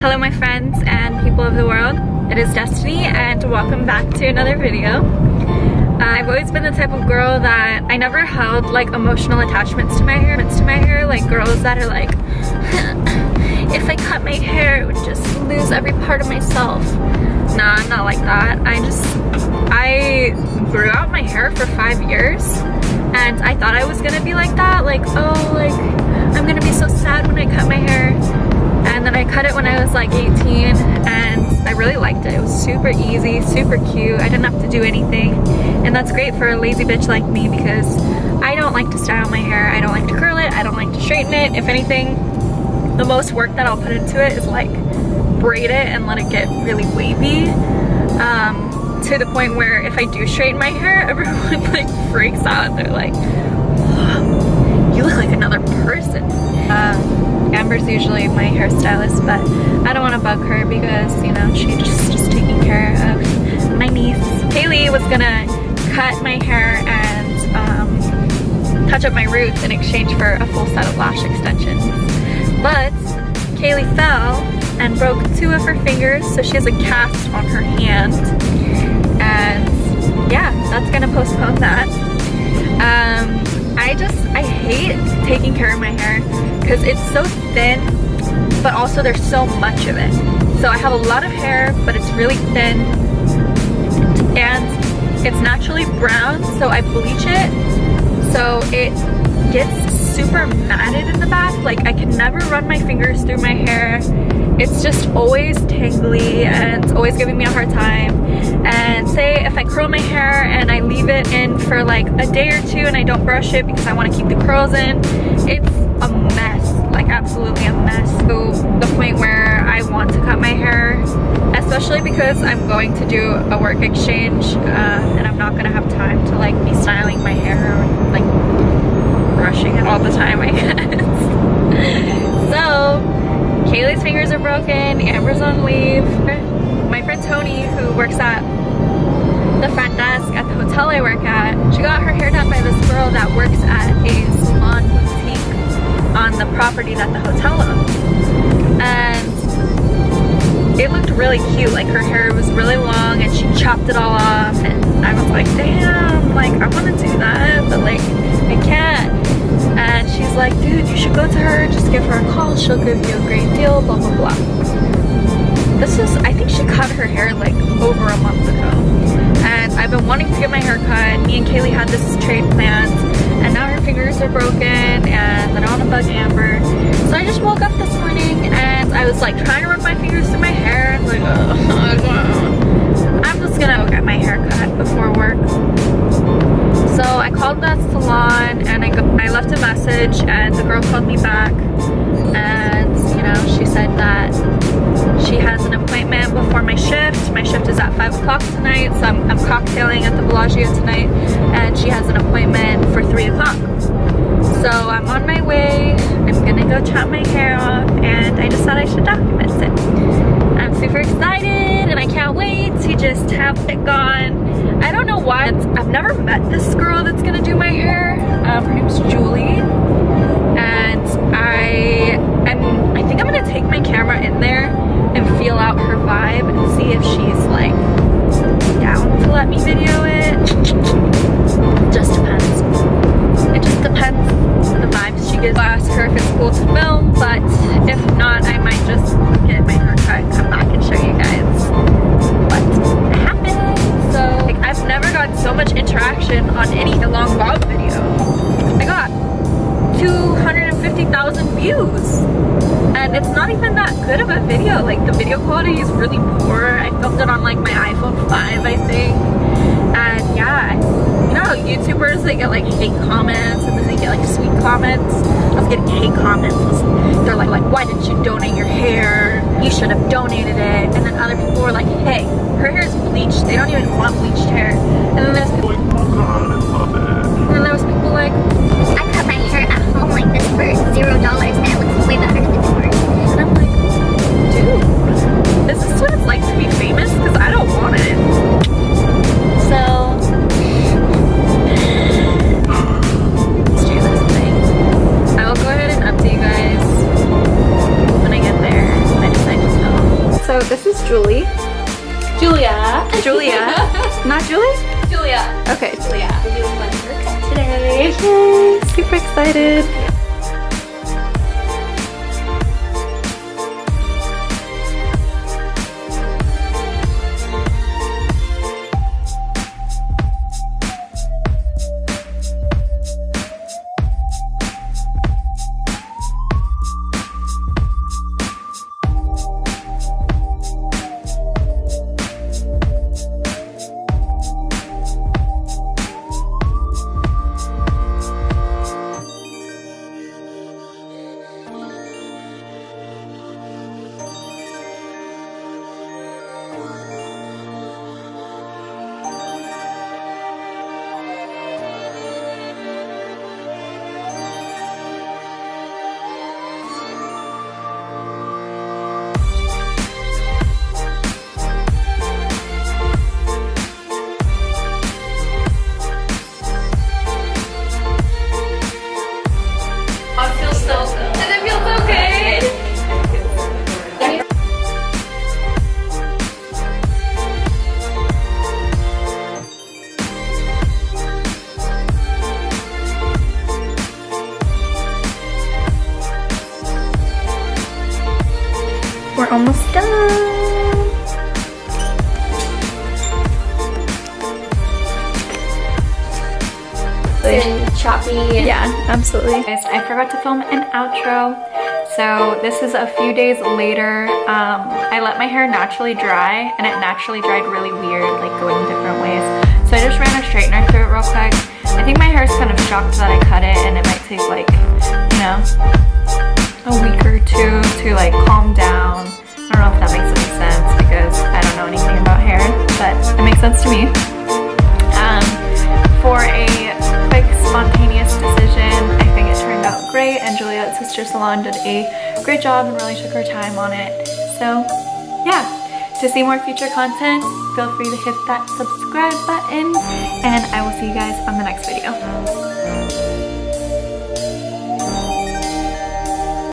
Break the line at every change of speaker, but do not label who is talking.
Hello my friends and people of the world, it is Destiny and welcome back to another video. I've always been the type of girl that I never held like emotional attachments to my hair, like girls that are like, if I cut my hair it would just lose every part of myself. Nah, I'm not like that. I grew out my hair for 5 years and I thought I was gonna be like that, like, oh, like I'm gonna be so sad when I cut my hair. And then I cut it when I was like 18 and I really liked it. It was super easy, super cute. I didn't have to do anything. And that's great for a lazy bitch like me because I don't like to style my hair. I don't like to curl it. I don't like to straighten it. If anything, the most work that I'll put into it is like braid it and let it get really wavy. To the point where if I do straighten my hair, everyone like freaks out. They're like, whoa, you look like another person. Amber's usually my hairstylist, but I don't want to bug her because, you know, she's just taking care of my niece. Kaylee was gonna cut my hair and touch up my roots in exchange for a full set of lash extensions. But Kaylee fell and broke 2 of her fingers, so she has a cast on her hand. And yeah, that's gonna postpone that. I hate taking care of my hair because it's so thin, but also there's so much of it. So I have a lot of hair, but it's really thin and it's naturally brown, so I bleach it so it gets super matted in the back. Like I can never run my fingers through my hair. It's just always tangly and it's always giving me a hard time. And say if I curl my hair and I leave it in for like a day or 2 and I don't brush it because I want to keep the curls in, it's a mess, like absolutely a mess. To the point where I want to cut my hair, especially because I'm going to do a work exchange and I'm not going to have time to like be styling my hair or like brushing it all the time, I guess. So Kaylee's fingers are broken, Amber's on leave. My friend Tony, who works at the front desk at the hotel I work at, she got her hair done by this girl that works at a salon boutique on the property that the hotel owns. And it looked really cute, like her hair was really long and she chopped it all off and I was like, damn, like I want to do that, but like I can't. And she's like, dude, you should go to her, just give her a call, she'll give you a great deal, blah blah blah. I think she cut her hair like over a month ago. And I've been wanting to get my hair cut. Me and Kaylee had this trade planned and now her fingers are broken and I don't want to bug Amber. So I just woke up this morning and I was like trying to run my fingers through my hair and like, I'm just gonna go get my hair cut before work. So I called that salon and I left a message and the girl called me back and, you know, she said that she has an appointment before my shift. My shift is at 5 o'clock tonight, so I'm cocktailing at the Bellagio tonight and she has an appointment for 3 o'clock. So I'm on my way, I'm gonna go chop my hair off and I just thought I should document it. I'm super excited and I can't wait to just have it gone. I don't know why, I've never met this girl that's gonna do my hair. Her name's Julie. And I think I'm gonna take my camera in there and feel out her vibe and see if she's like down to let me video it. Just depends. It just depends on the vibes she gives. I'll ask her if it's cool to film, but if not, I might just get my hair cut and come back and show you guys what happened. So like, I've never gotten so much interaction on any long bob video. I got 250,000 views and it's not even that good of a video. Like the video quality is really poor. I filmed it on like my iPhone 5, I think. And yeah, you know, YouTubers, they get like hate comments and then they get like sweet comments. I was getting hate comments. They're like, why didn't you donate your hair? You should have donated it. And then other people were like, hey, her hair is bleached. They don't even want bleached hair. And then there's people, and then there was people like, I cut my hair at home like this for $0 and it looks way better than the stores. And I'm like, dude, is this what it's like to be famous? Because I don't want it. So let's do this thing. I will go ahead and update you guys when I get there. I decide to film. So this is Julie.
Julia.
Julia. Not Julie?
Julia.
Okay.
Julia. We're doing fun haircut today.
Yay, super excited. We're almost done.
And choppy.
Yeah, absolutely. Guys, I forgot to film an outro. So this is a few days later. I let my hair naturally dry, and it naturally dried really weird, like going different ways. So I just ran a straightener through it real quick. I think my hair is kind of shocked that I cut it, and it might take like, you know, a week or two to like calm down. I don't know if that makes any sense because I don't know anything about hair, but it makes sense to me. For a quick spontaneous decision, I think it turned out great, and Julia at Sister Salon did a great job and really took her time on it. So yeah, to see more future content, feel free to hit that subscribe button, and I will see you guys on the next video.